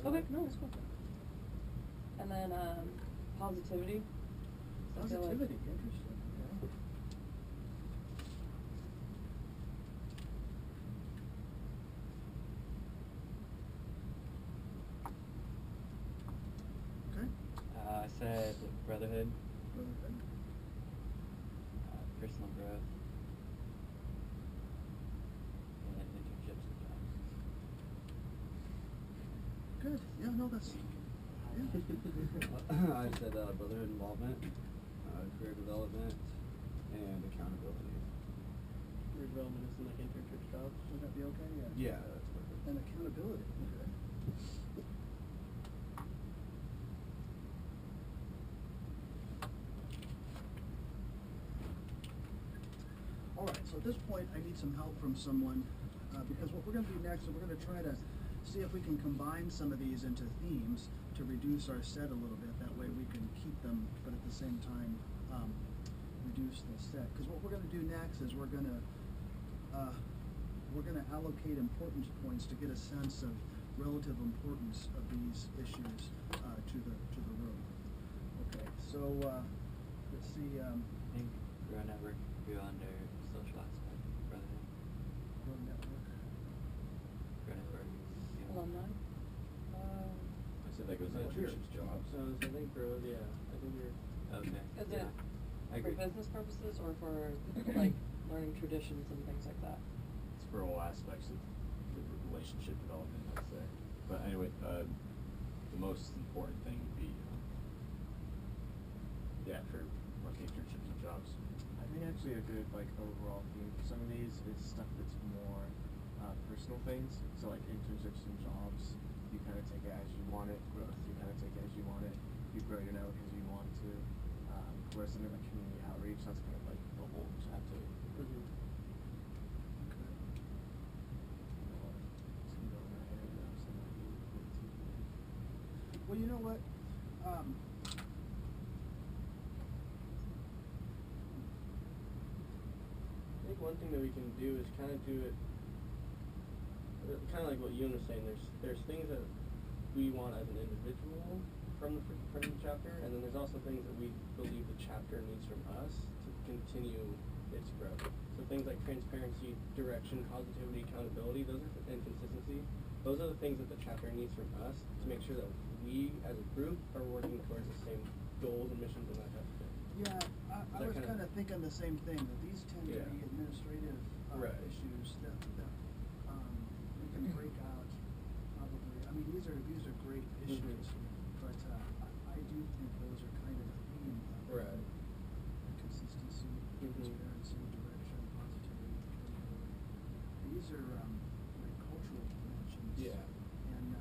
Okay, no, that's cool. And then positivity. So Positivity, interesting. Yeah. Okay. I said brotherhood. Brotherhood. Personal growth. And internships and jobs. Good. Yeah, no, that's... Yeah. I said brotherhood involvement, career development, and accountability. Career development is in like internship jobs. Would that be okay? Yeah. Yeah, that's perfect. And accountability. Okay. All right, so at this point, I need some help from someone, because what we're going to do next is we're going to try to see if we can combine some of these into themes to reduce our set a little bit. That way we can keep them, but at the same time, reduce the set. Because what we're going to do next is we're going to allocate importance points to get a sense of relative importance of these issues to the room. Okay, so let's see. I think grow network could go under social aspect, brotherhood. Grow network. Grow network. Yeah. Alumni. I said that goes into internships, jobs. So I think growth, yeah. I think you're... Okay. Is yeah. it I for agree. business purposes or for like learning traditions and things like that? It's for all aspects of the relationship development, I'd say. But anyway, the most important thing would be, for like internships and jobs. I think actually a good like overall theme for some of these is stuff that's more personal things. So like internships and jobs, you kind of take it as you want it. Growth, you kind of take it as you want it. You grow your network as you want to. Whereas something like community outreach, that's kind of like the whole chapter. Mm-hmm. Okay. Well, you know what? I think one thing that we can do is kind of do it, kind of like what Yoon was saying. There's things that we want as an individual from the chapter, and then there's also things that we believe the chapter needs from us to continue its growth. So things like transparency, direction, positivity, accountability, those are, and consistency. Those are the things that the chapter needs from us to make sure that we, as a group, are working towards the same goals and missions and that type of thing. Yeah, I was kind of thinking the same thing, that these tend to be administrative issues that we can break out probably. I mean, these are great issues, but I do think those are kind of a theme. Right. Consistency, transparency, direction, positivity, accountability. These are like cultural dimensions. Yeah. And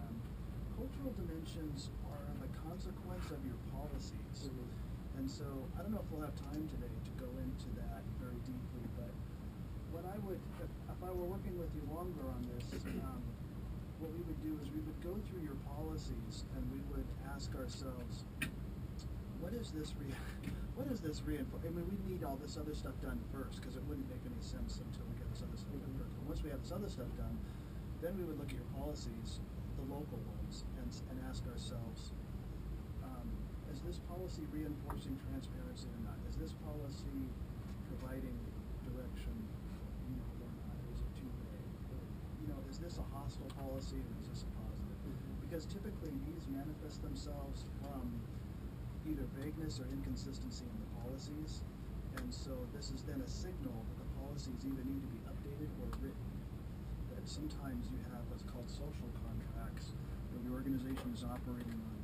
cultural dimensions are the consequence of your policies. And so, I don't know if we'll have time today to go into that very deeply, but what I would, if I were working with you longer on this, what we would do is we would go through your policies and we would ask ourselves, what is this reinforce? I mean, we need all this other stuff done first, because it wouldn't make any sense until we get this other stuff done first. But once we have this other stuff done, then we would look at your policies, the local ones, and ask ourselves, is this policy reinforcing transparency or not? Is this policy providing direction, or not? Is it too vague? Is this a hostile policy or is this a positive? Because typically these manifest themselves from either vagueness or inconsistency in the policies, and so this is then a signal that the policies either need to be updated or written. That sometimes you have what's called social contracts, where the organization is operating on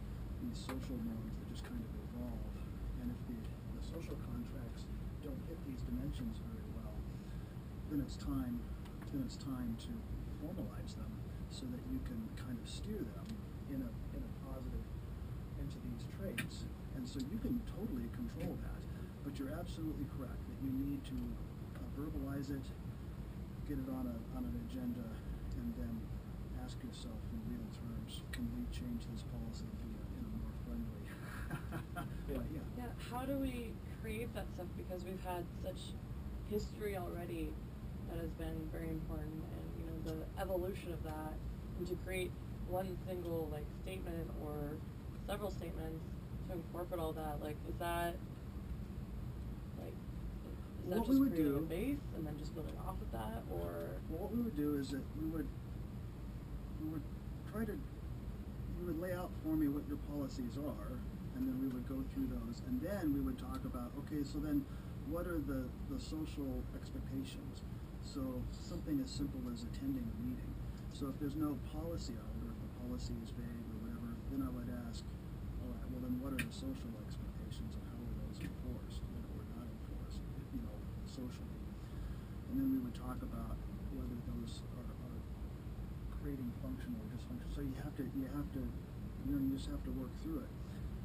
these social norms that just kind of evolve, and if the social contracts don't hit these dimensions very well, then it's time to formalize them so that you can kind of steer them in a positive into these traits. And so you can totally control that, but you're absolutely correct that you need to verbalize it, get it on an agenda, and then ask yourself in real terms, can we change this policy in a more friendly? Yeah. How do we create that stuff? Because we've had such history already that has been very important, and the evolution of that, and to create one single like statement or several statements to incorporate all that? Like, is that What just we would creating a do- base and then just building off of that, or? Well, what we would do is that we would try to, you would lay out for me what your policies are, and then we would go through those, and then we would talk about, okay, so then what are the social expectations? So something as simple as attending a meeting. So if there's no policy on it, or if the policy is vague or whatever, then I would ask, all right, well then what are the social expectations and how are those enforced or not enforced, socially? And then we would talk about whether those are creating function or dysfunction. So you just have to work through it.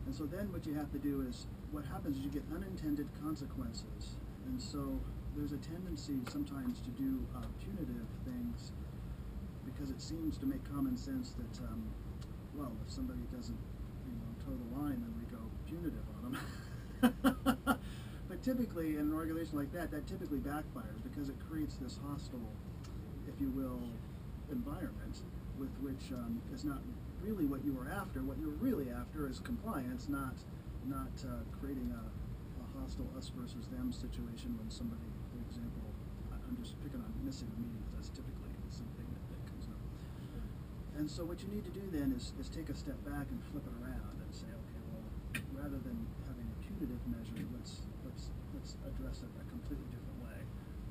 And so then what you have to do is, what happens is you get unintended consequences. And so there's a tendency sometimes to do punitive things because it seems to make common sense that, well, if somebody doesn't, toe the line, then we go punitive on them. But typically, in an organization like that typically backfires because it creates this hostile, if you will, environment with which is not really what you were after. What you're really after is compliance, not creating a hostile us versus them situation when somebody, for example, I'm just picking on missing a meeting because that's typically something that comes up. And so what you need to do then is take a step back and flip it around and say, okay, well, rather than having a punitive measure, let's address it a completely different way,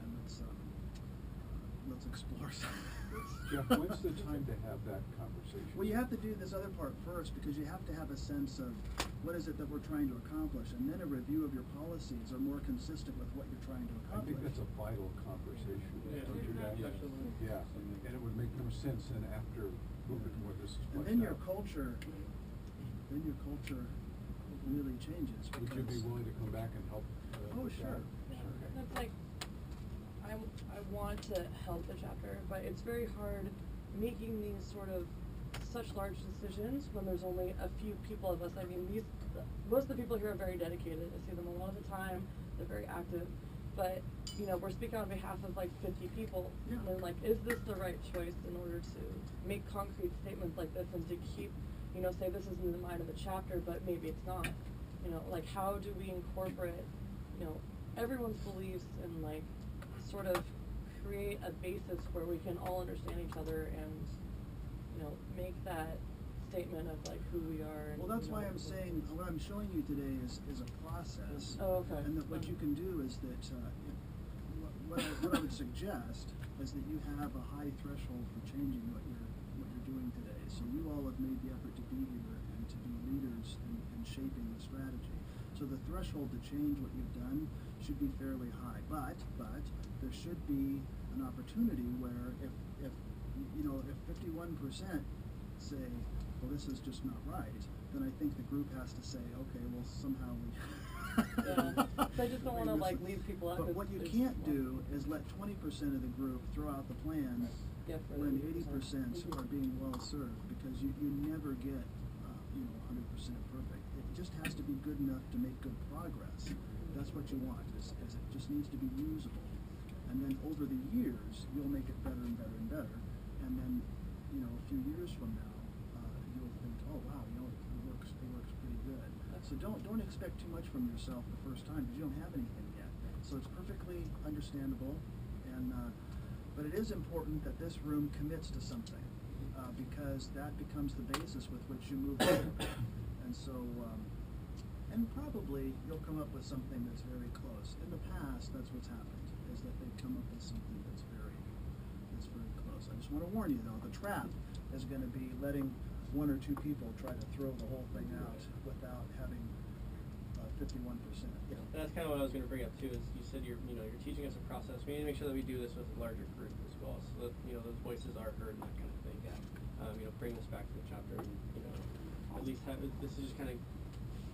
and let's explore some. Jeff, when's the time to have that conversation? Well, you have to do this other part first because you have to have a sense of what is it that we're trying to accomplish, and then a review of your policies are more consistent with what you're trying to I accomplish. think that's a vital conversation. Yeah. Don't you, Dad? Absolutely. Yeah, and it would make more sense than after moving where this is And fleshed then your out. culture really changes. Would you be because- willing to come back and help? Oh, with sure. that? Yeah, that's like, I want to help the chapter, but it's very hard making these sort of such large decisions when there's only a few people of us. I mean, most of the people here are very dedicated. I see them a lot of the time. They're very active, but we're speaking on behalf of like 50 people. Yeah. And then, like, is this the right choice in order to make concrete statements like this and to keep, say this is in the mind of the chapter, but maybe it's not. Like, how do we incorporate, everyone's beliefs and like sort of create a basis where we can all understand each other and make that statement of like who we are. And, Well, that's why I'm saying, what I'm showing you today is a process. Oh, okay. And that what you can do is that, what I would suggest is that you have a high threshold for changing what you're doing today. So you all have made the effort to be here and to be leaders in shaping the strategy. So the threshold to change what you've done should be fairly high. But there should be an opportunity where if 51% say, well, this is just not right, then I think the group has to say, okay, well, somehow we. Yeah. So I just don't wanna, like, leave people out, But 'cause what you there's- can't do is let 20% of the group throw out the plan Yeah, for when the 80% Mhm. are being well served, because you never get 100% perfect. It just has to be good enough to make good progress. That's what you want. Is it just needs to be usable, and then over the years you'll make it better and better and better, and then a few years from now you'll think, oh wow, it works pretty good. So don't expect too much from yourself the first time because you don't have anything yet. So it's perfectly understandable, and but it is important that this room commits to something because that becomes the basis with which you move forward. And so, and probably you'll come up with something that's very close. In the past, that's what's happened, is that they've come up with something that's very close. I just want to warn you, though, the trap is going to be letting one or two people try to throw the whole thing out without having 51%. That's kind of what I was going to bring up too. Is you said you're teaching us a process. We need to make sure that we do this with a larger group as well, so that those voices are heard and that kind of thing. Bring this back to the chapter, and at least have this is just kind of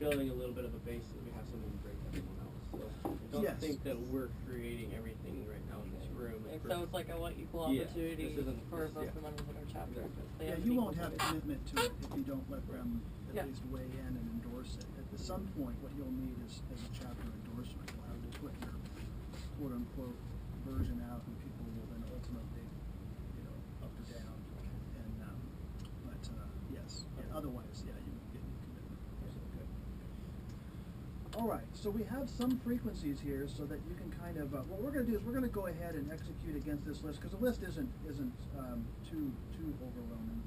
building a little bit of a base so that we have something to bring to everyone else. So I don't Yes. think that we're creating everything right now in this room. So it's like I want equal Yeah, opportunity this isn't- for this- both yeah. the members of our chapter. Exactly. They Yeah, have you an won't equal have opportunity. commitment to it if you don't let them at Yeah. least weigh in and endorse it. At some point, what you'll need is a chapter endorsement. You'll have to put your quote-unquote version out, and people will then ultimately, up or down. And but otherwise, yeah, you would get new commitment. So, good. All right, so we have some frequencies here so that you can kind of, what we're going to do is we're going to go ahead and execute against this list, because the list isn't too overwhelming.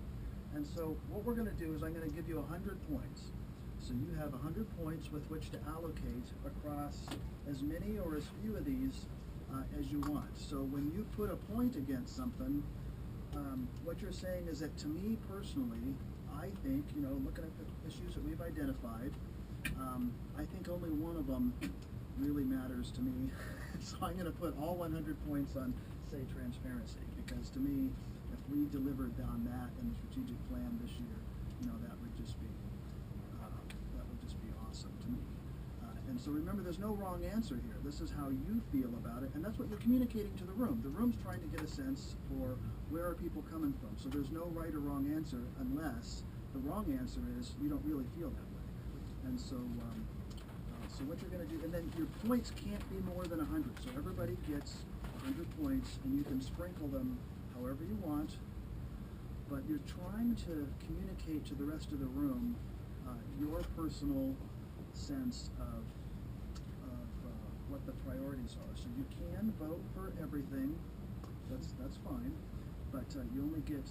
And so what we're going to do is I'm going to give you 100 points. So you have 100 points with which to allocate across as many or as few of these as you want. So when you put a point against something, what you're saying is that to me personally, I think, looking at the issues that we've identified, I think only one of them really matters to me. So I'm going to put all 100 points on, say, transparency, because to me, if we delivered on that in the strategic plan this year, that would just be awesome to me. And so remember, there's no wrong answer here. This is how you feel about it, and that's what you're communicating to the room. The room's trying to get a sense for where are people coming from. So there's no right or wrong answer unless the wrong answer is you don't really feel that way. And so, so what you're going to do, and then your points can't be more than 100. So everybody gets 100 points, and you can sprinkle them however you want. But you're trying to communicate to the rest of the room your personal sense of what the priorities are. So you can vote for everything. That's fine, but you only get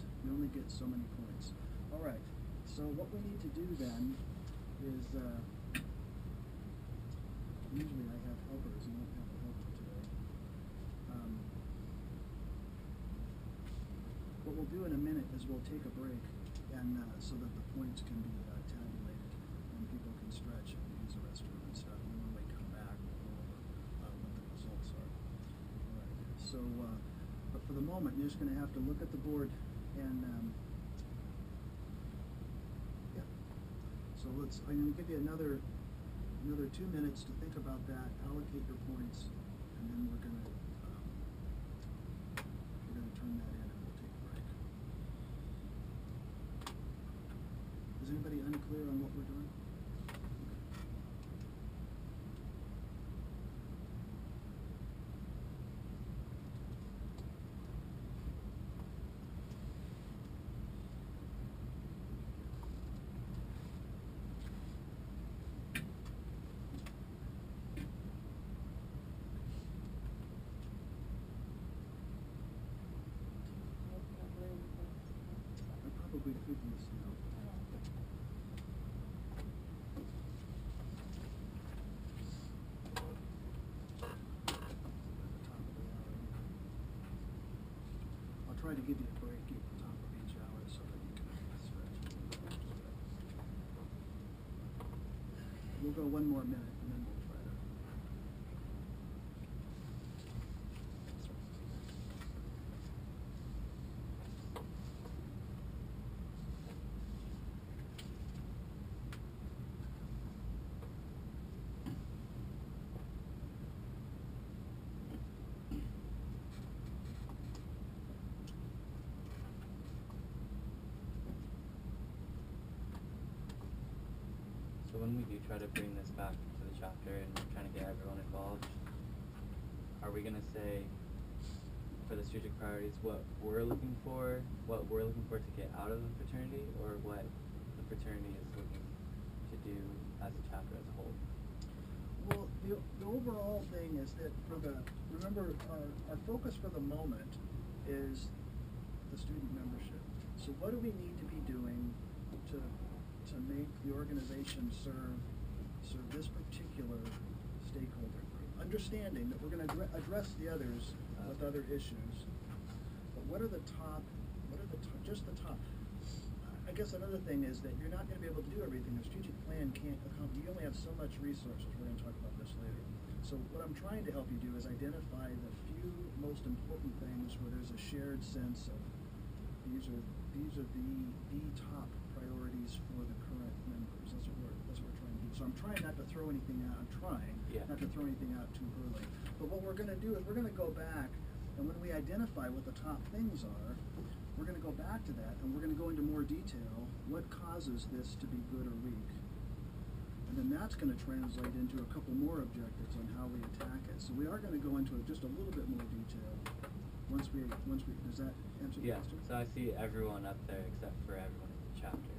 so many points. All right. So what we need to do then is usually I have helpers, and I don't have a helper today. What we'll do in a minute is we'll take a break, and so that the points can be tabulated and people can stretch and use the restroom and stuff. And then when we come back, we'll go over what the results are. All right. So, but for the moment, you're just going to have to look at the board and yeah. So I'm going to give you another 2 minutes to think about that, allocate your points, and then we're going to turn that in and we'll take a break. Is anybody unclear on what we're doing? I probably could use some help. I'll try to give you a break at the top of each hour so that you can stretch. We'll go one more minute and then we'll try to. So when we do try to bring this back to the chapter and we're trying to get everyone involved, are we going to say for the strategic priorities what we're looking for to get out of the fraternity, or what the fraternity is looking to do as a chapter as a whole? Well, the overall thing is that remember our focus for the moment is the student membership. So what do we need to be doing to make the organization serve this particular stakeholder group? Understanding that we're going to address the others with other issues, but what are the top? Just the top? I guess another thing is that you're not going to be able to do everything. The strategic plan can't accomplish. You only have so much resources. We're going to talk about this later. So what I'm trying to help you do is identify the few most important things where there's a shared sense of these are the top priorities for the current members. That's what we're trying to do. So I'm trying not to throw anything out. I'm trying not to throw anything out too early. But what we're going to do is we're going to go back, and when we identify what the top things are, we're going to go back to that, and we're going to go into more detail what causes this to be good or weak. And then that's going to translate into a couple more objectives on how we attack it. So we are going to go into just a little bit more detail once we does that answer the question? So I see everyone up there except for everyone in the chapter.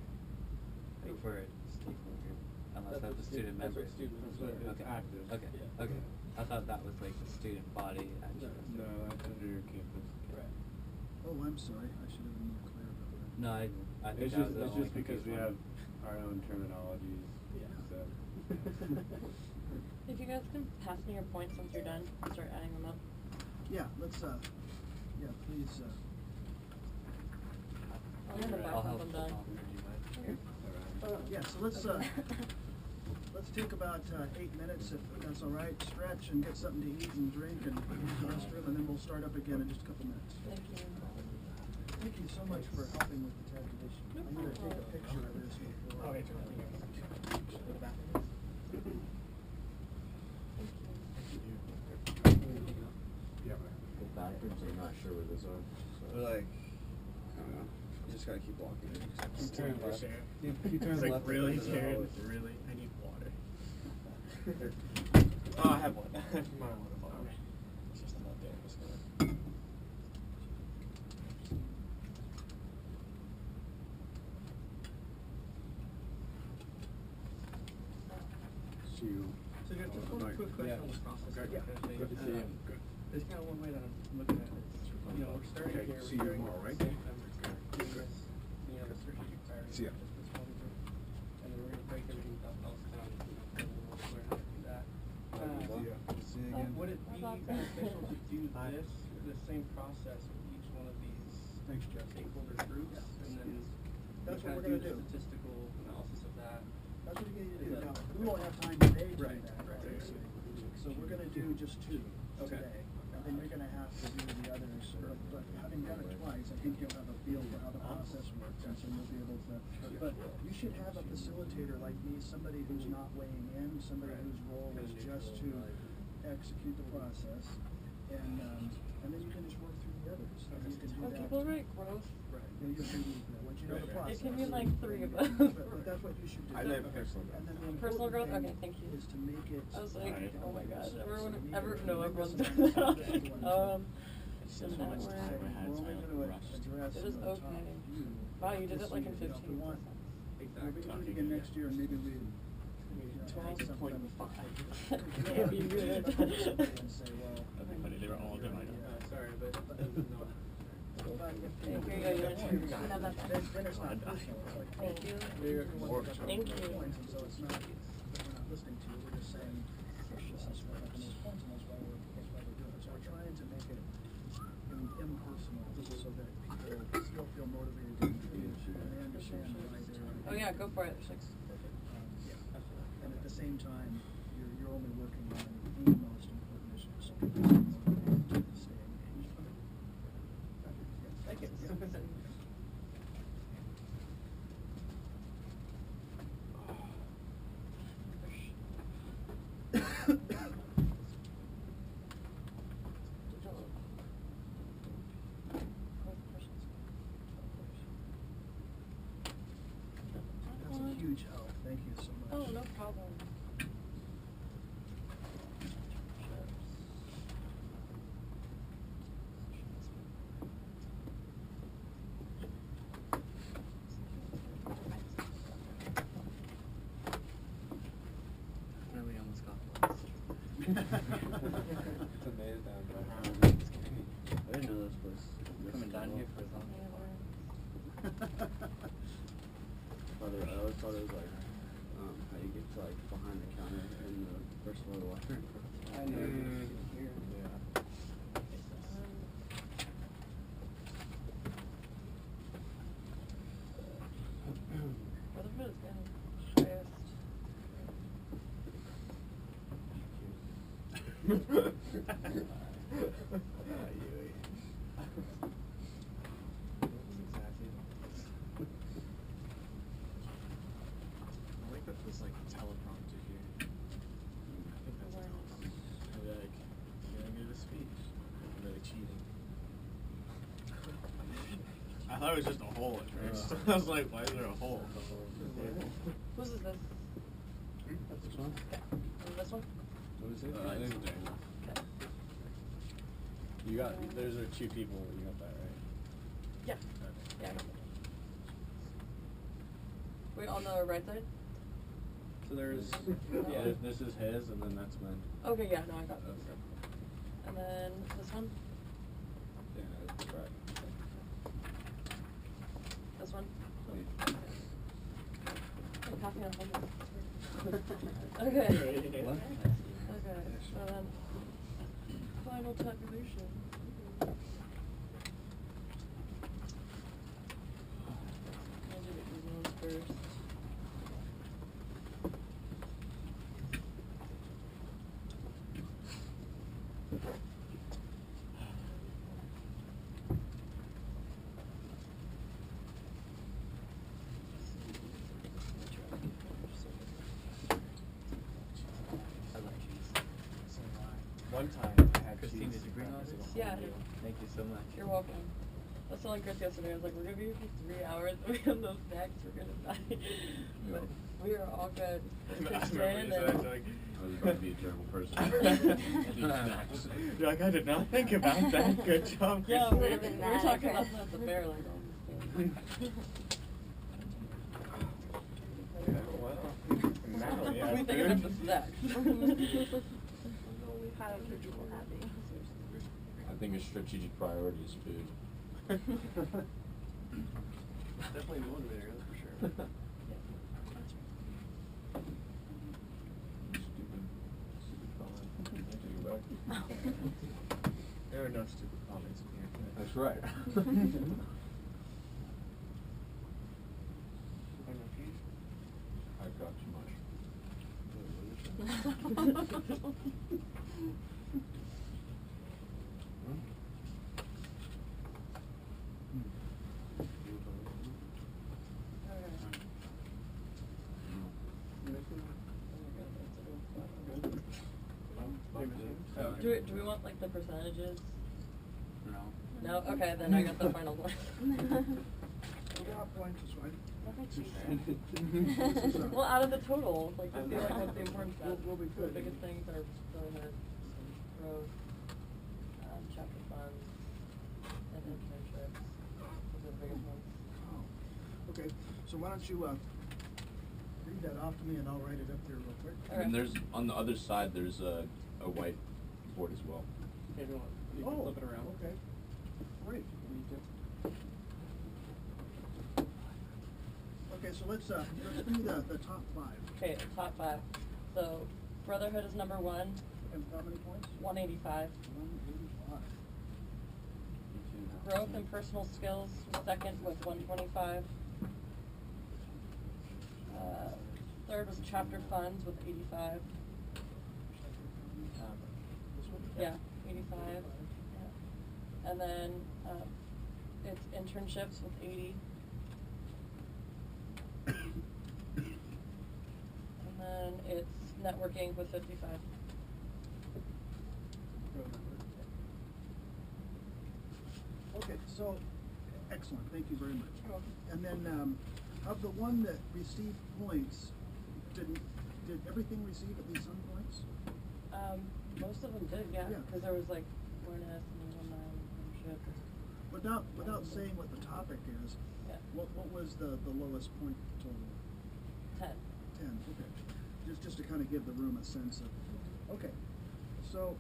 word stakeholder, unless That's that's what a student that's member. what student That's what member. it's active. Okay, Yeah. okay. I thought that was like the student body actually. No, that's under your campus. Right. Oh, I'm sorry, I should have been more clear about that. No, I think It's that just, was the it's only just because we confused have our own terminologies. Yeah. So. If you guys can pass me your points once you're done, I'll start adding them up. Yeah, let's, yeah, please, I'll hand them back I'll once help. I'm done. yeah, so let's, let's take about 8 minutes, if that's all right, stretch and get something to eat and drink and use the restroom, and then we'll start up again in just a couple minutes. Thank you. Thank you so much for helping with the tabulation. No I'm gonna take a problem. picture of this before. Yeah, The bathrooms, I'm not sure where those are. We're like, I don't know. You just gotta keep walking. You turn left. You turn It's left. like Really, into the Jared? hallway. Really? I need water. Oh, I have one. My water bottle. It's just not there. I'm just gonna. See you. So just one quick question on the process. Okay. that kind of thing. Good to see you. Good. There's kind of one way that I'm looking at it. You know, we're starting Okay, here. see you we're doing tomorrow, at right? the same time we're doing this, you know, the strategic priorities. See ya. of this one group. And then we're gonna break everything else down, and then we'll learn how to do that. See ya. See you again. Would it be beneficial to do this, the same process with each one of these Thanks, Jeff. stakeholder groups, and then That's we what kinda we're gonna do. the statistical analysis of that? That's what you need to do. Is that- Now, we won't have time today to do Right, that. right. So we're gonna do just 2 Okay. today. And then you're gonna have to do the others, but having done it twice, I think you'll have a feel for how the process works, and so you'll be able to, but you should have a facilitator like me, somebody who's not weighing in, somebody whose role is just to execute the process, and then you can just work through the others, and you can do When that. people write growth, You can do, once you know the Right. process. it can be like 3 of us. But that's what you should do. I like personal growth. And then the Personal important growth? thing Okay, thank you. is to make it. I was like, Alright. oh my gosh, So everyone, we need everyone, to no, make everyone's this done a- that. It's And just then one we're- time I had We're only to gonna rush. address It is the top okay. few Wow, you did this it like in year. You know, if we 15 want- seconds. Maybe we can do it again next year, and maybe we. 12.5. Can't be good. And say, well. Everybody, they were all different. Sorry, but no. Okay, here you go, you want to have that back. Then it's not personal, it's like, Thank you. Thank Thank you. And so it's not, we're not listening to you, we're just saying, this is what happened, those points, and that's why we're doing it. So we're trying to make it impersonal, so that people still feel motivated to contribute, and they understand why they're. Oh yeah, go for it. And at the same time, you're only working on the most important issues, so people are motivated to stay engaged. Thank you. That's a huge help, thank you so much. Oh, no problem. Really almost got lost. It's amazing. I didn't know this was. Coming down here for as long. I always thought it was like, how you get to like behind the counter in the first floor of the library. I know. Here. Yeah. Brotherhood is good. Highest. I like that there's like a teleprompter here. I think that's awesome. I'd be like, you're gonna give a speech. I'm really cheating. I thought it was just a hole at first. I was like, why is there a hole? Whose is this? This one? And this one? What is it? I think it's there. Okay. You got, those are 2 people, you got that right? Yeah. Okay. Yeah, I got Wait, on the right side? So there's, Yeah, this is his, and then that's mine. Okay, yeah, no, I got this. Okay. And then this one? Yeah, that's right. This one? I'm passing out homework. Okay. What? Okay, so then, final tabulation. I'll do the easy ones first. I love cheese. So, one time I had Christine, cheese. did you bring all this? Yeah. Thank you so much. You're welcome. I was telling Chris yesterday, I was like, we're gonna be here for 3 hours, and we have no snacks, we're gonna die. But we are all good. I Kristen remember you said, and like, I was about to be a terrible person. Eat snacks. You're like, I did not think about that. Good job. yeah, Christine. we would've been were mad, talking about Chris. that at the fair, like, oh, Yeah, well, now, yeah, we think about the food. snacks. How to keep people happy. I think a strategic priority is food. definitely a motivator, that's for sure. Stupid comment. I take it back. There are no stupid comments in here. That's right. I got too much. Do we want like the percentages? No. No? Okay, then I got the final one. Points is fine. Well, out of the total, like to see like what's the important stuff. We'll be The good. biggest things that are really hard, growth, chapter funds, and internships. Those are the biggest ones. Oh, okay, so why don't you, read that off to me and I'll write it up there real quick. Okay. And there's, on the other side, there's a white board as well. Okay, if you want, you can flip it around. Okay, great. Okay, so let's give me the top five. Okay, top 5. So, Brotherhood is number 1, And how many points? 185. 185. Growth and personal skills was second with 125. Third was chapter funds with 85. This one? Yeah, 85. Yeah. And then it's internships with 80. And then it's networking with 55. Okay, so, excellent, thank you very much. You're welcome. And then, of the one that received points, did everything receive at least some points? Most of them did, yeah, Yeah. because there was like awareness and alumni membership. Without saying what the topic is, Yeah. what was the lowest point total? 10. 10, okay. Just to kind of give the room a sense of, okay. So,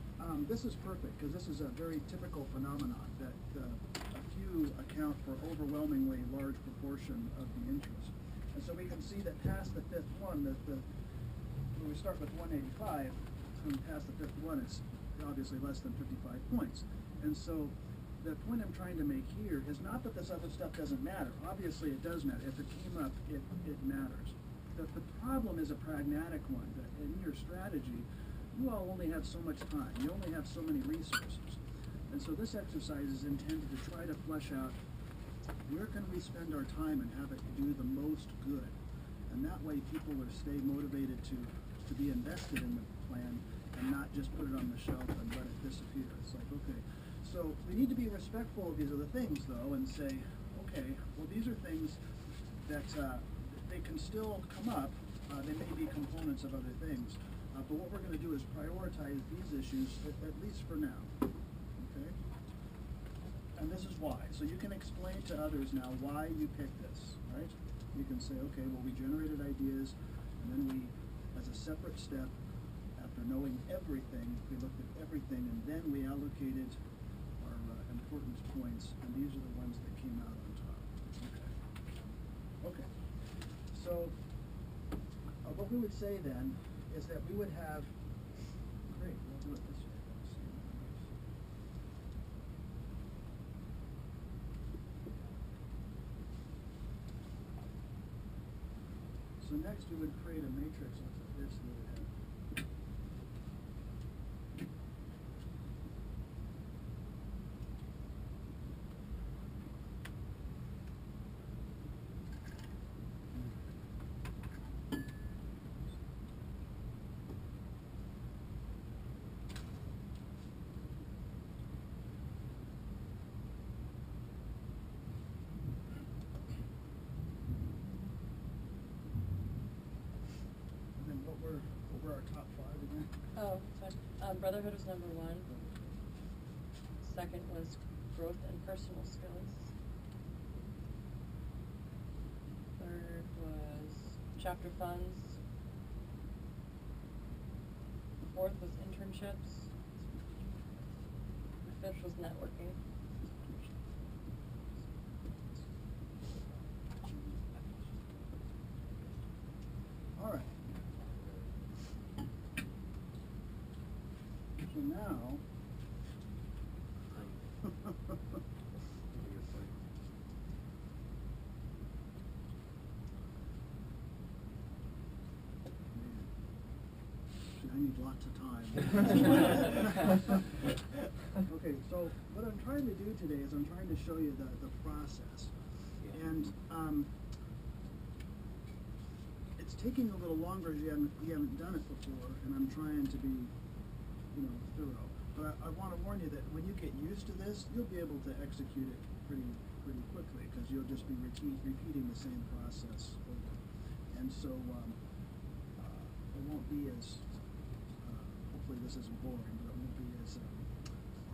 this is perfect, because this is a very typical phenomenon, that a few account for overwhelmingly large proportion of the interest. And so we can see that past the fifth one, when we start with 185, and past the fifth one, it's obviously less than 55 points. And so, the point I'm trying to make here is not that this other stuff doesn't matter. Obviously it does matter. If it came up, it matters. The problem is a pragmatic one, that in your strategy, you all only have so much time. You only have so many resources. And so this exercise is intended to try to flesh out where can we spend our time and have it do the most good. And that way people will stay motivated to be invested in the plan and not just put it on the shelf and let it disappear. It's like, okay. So we need to be respectful of these other things though and say, okay, well these are things that they can still come up. They may be components of other things. But what we're going to do is prioritize these issues, at least for now. Okay? And this is why. So you can explain to others now why you picked this, right? you can say, okay, well, we generated ideas, and then we, as a separate step, after knowing everything, we looked at everything, and then we allocated our important points, and these are the ones that came out on top. Okay. So, what we would say then is that we would have, great, we'll do it this way. Let's see. So next we would create a matrix like this. We would have what were our top 5 again? Oh, sorry. Brotherhood was number 1. Second was growth and personal skills. Third was chapter funds. The fourth was internships. The fifth was networking. All right. So now, I need lots of time. Okay, so what I'm trying to do today is I'm trying to show you the process. Yeah. And it's taking a little longer as you haven't done it before, and I'm trying to be, thorough. But I want to warn you that when you get used to this, you'll be able to execute it pretty quickly, because you'll just be repeating the same process over. And so it won't be as, hopefully this isn't boring, but it won't be as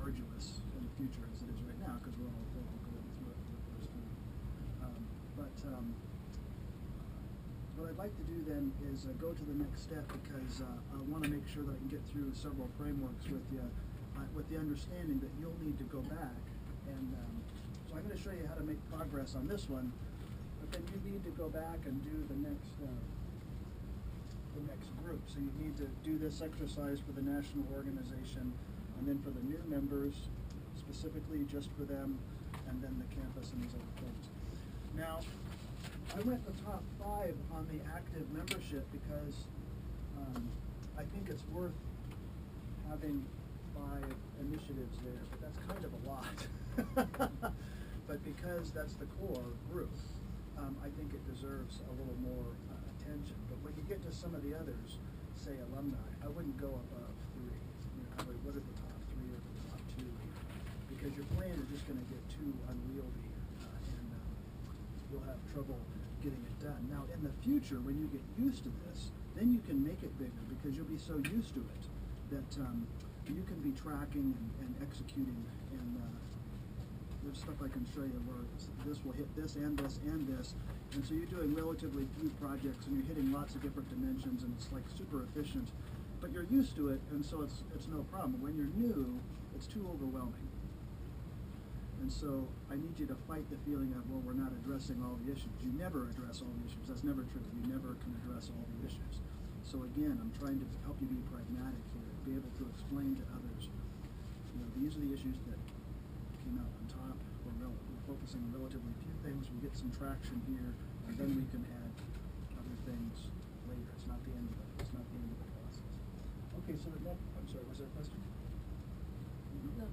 arduous in the future as it is right now, because we're all going through it for the first time. What I'd like to do then is go to the next step, because I want to make sure that I can get through several frameworks with you, with the understanding that you'll need to go back. And so I'm going to show you how to make progress on this one, but then you need to go back and do the next group. So you need to do this exercise for the national organization, and then for the new members, specifically just for them, and then the campus and these other things. Now, I went the top 5 on the active membership because I think it's worth having 5 initiatives there, but that's kind of a lot. But because that's the core group, I think it deserves a little more attention. But when you get to some of the others, say alumni, I wouldn't go above 3. I would, what are the top 3 or the top 2? Because your plan is just going to get too unwieldy, and you'll have trouble getting it done. Now, in the future, when you get used to this, then you can make it bigger, because you'll be so used to it that you can be tracking and executing. And there's stuff I can show you where this will hit this and this and this. And so you're doing relatively few projects, and you're hitting lots of different dimensions, and it's like super efficient. But you're used to it, and so it's no problem. When you're new, it's too overwhelming. And so I need you to fight the feeling of, well, we're not addressing all the issues. You never address all the issues. That's never true. You never can address all the issues. So again, I'm trying to help you be pragmatic here, be able to explain to others, these are the issues that came out on top. We're focusing on relatively few things. We get some traction here, and then we can add other things later. It's not the end of it. It's not the end of the process. Okay, so the next, I'm sorry, was there a question? No.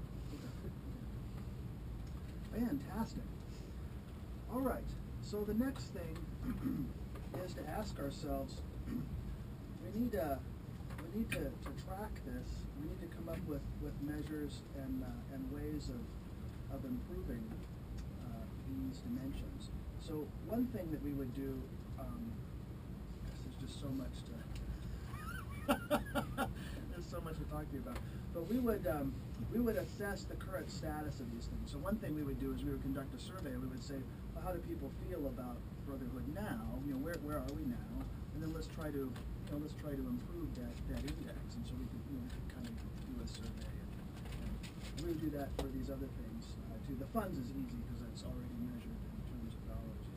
Fantastic. All right, so the next thing is to ask ourselves, we need to track this. We need to come up with measures and ways of improving these dimensions. So one thing that we would do, there's just so much to there's so much to talk to you about. But we would assess the current status of these things. So one thing we would do is we would conduct a survey. We would say, well, how do people feel about brotherhood now? You know, where are we now? And then let's try to improve that index. And so we could kind of do a survey. And we would do that for these other things too. The funds is easy because that's already measured in terms of dollars.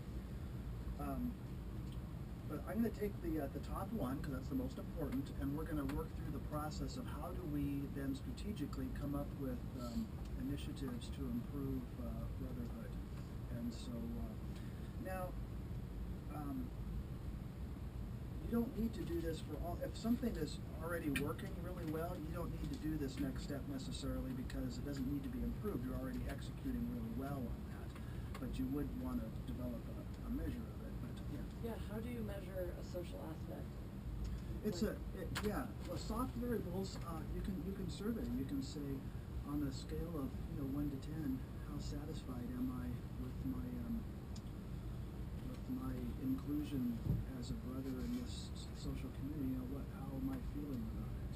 But I'm going to take the top one because that's the most important, and we're going to work through the process of how do we then strategically come up with initiatives to improve brotherhood. And so now, you don't need to do this for all. If something is already working really well, you don't need to do this next step necessarily because it doesn't need to be improved. You're already executing really well on that, but you would want to develop a measure of it. But Yeah, how do you measure a social aspect? Well, soft variables, you can survey. You can say on a scale of 1 to 10, how satisfied am I with my inclusion as a brother in this social community? How am I feeling about it?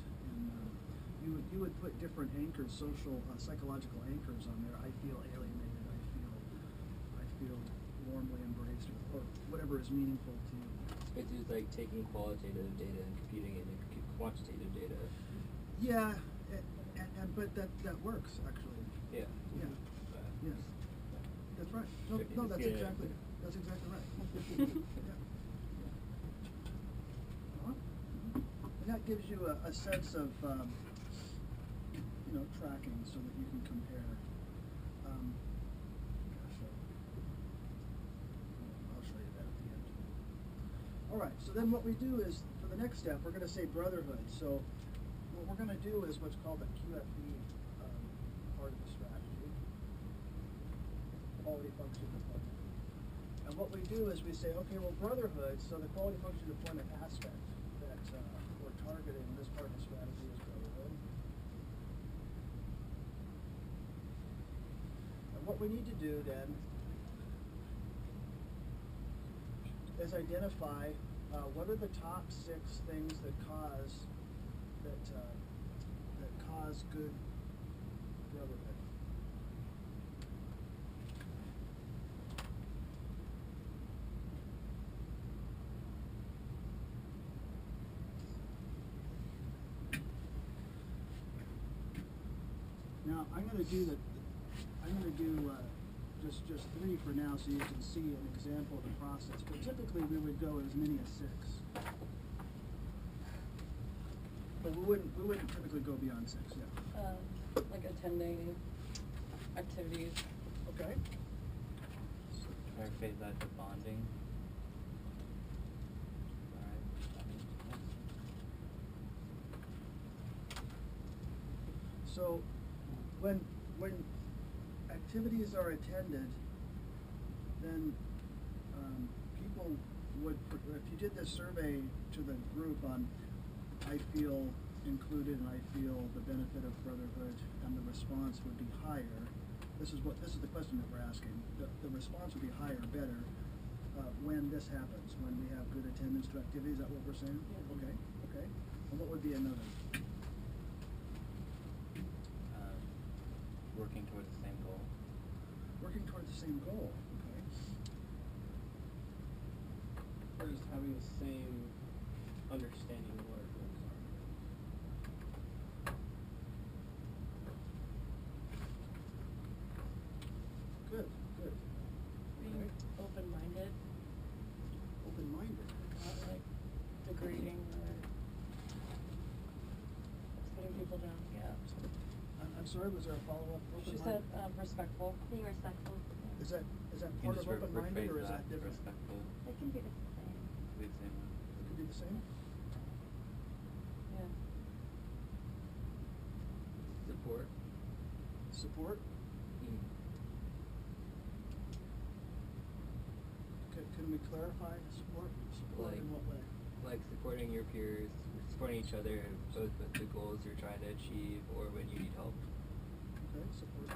And you would put different anchors, social psychological anchors on there. I feel alienated. I feel warmly embraced, or whatever is meaningful to you. It's like taking qualitative data and computing it into quantitative data. Yeah, but that works actually. Yeah. Yeah. Yes. That's right. Tricky No, to that's see it. exactly right. Yeah. And that gives you a sense of tracking so that you can compare. I'll show you that at the end. All right. So then what we do is for the next step, we're going to say brotherhood. So what we're going to do is what's called the QFE part of the strategy, quality function deployment. And what we do is we say, okay, well, brotherhood, so the quality function deployment aspect that we're targeting in this part of the strategy is brotherhood. And what we need to do then is identify what are the top 6 things that cause good brotherhood. Now I'm going to do just 3 for now, so you can see an example of the process. But typically we would go as many as 6. But we wouldn't typically go beyond 6. Yeah. Like attending activities. Okay. Or phase that to bonding. Alright. So when activities are attended, then people would, if you did this survey to the group on I feel included and I feel the benefit of brotherhood, and the response would be higher. This is the question that we're asking. The response would be higher, better, when this happens, when we have good attendance to activities. Is that what we're saying? Yeah. Okay. And what would be another? Working towards the same goal. Working towards the same goal. Okay. Or just having the same understanding of what our goals are. Good. Being open-minded, Open-minded. not like degrading or putting people down. Yeah. I'm sorry, was there a follow-up? She said respectful. Being respectful. Is that You can part of just open-minded, rephrase or is that different? Respectful. It can be the same. Be the same one. It could be the same? Yeah. Support. Support? Can we clarify support? Support in what way? Like supporting your peers, supporting each other, both with the goals you're trying to achieve or when you need help. Okay, support.